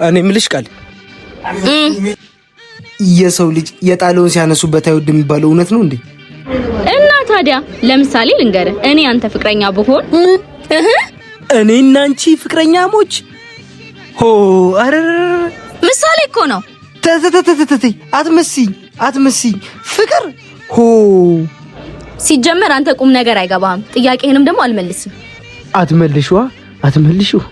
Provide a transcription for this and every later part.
እኔ የምልሽ ቃል የሰው ልጅ የጣለውን ሲያነሱበት አይወድ የሚባለው እውነት ነው እንዴ? እና ታዲያ ለምሳሌ ልንገርህ፣ እኔ አንተ ፍቅረኛ ብሆን እኔና አንቺ ፍቅረኛሞች ሆ አረ ምሳሌ እኮ ነው። ተተተተተተ አትመስይ ፍቅር ሆ ሲጀመር አንተ ቁም ነገር አይገባም። ጥያቄህንም ደግሞ አልመልስም። አትመልሺው።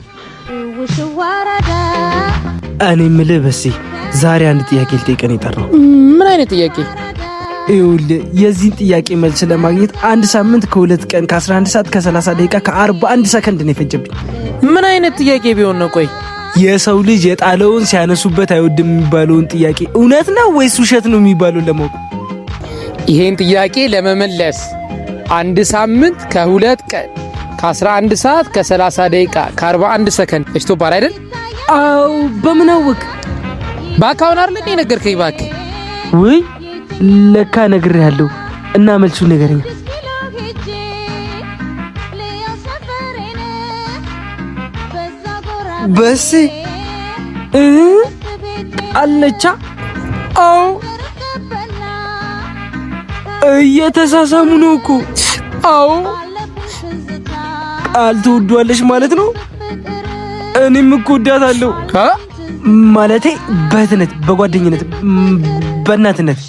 እኔ የምልህ በሴ ዛሬ አንድ ጥያቄ ልጠይቅህ የጠራው። ምን አይነት ጥያቄ? ይኸውልህ የዚህን ጥያቄ መልስ ለማግኘት 1 ሳምንት ከ2 ቀን ከ11 ሰዓት ከ30 ደቂቃ ከ41 ሰከንድ ነው የፈጀብኝ። ምን አይነት ጥያቄ ቢሆን ነው? ቆይ የሰው ልጅ የጣለውን ሲያነሱበት አይወድም የሚባለውን ጥያቄ እውነት ነው ወይስ ውሸት ነው የሚባለው ለማወቅ። ይሄን ጥያቄ ለመመለስ 1 ሳምንት ከ2 ቀን ከ11 ሰዓት ከ30 ደቂቃ ከ41 ሰከንድ እሽቶባል አይደል? አው በምን አወቅ? ባካውን አይደል እንዴ ነገርከኝ? ባክ ወይ ለካ ነግሬሃለሁ። እና መልሱ ነገረኝ። በሴ አለቻ አው እየተሳሳሙ ነው እኮ። አው ቃል ትወዷለሽ ማለት ነው። እኔም እኮ እወዳታለሁ። ማለቴ በእህትነት፣ በጓደኝነት፣ በእናትነት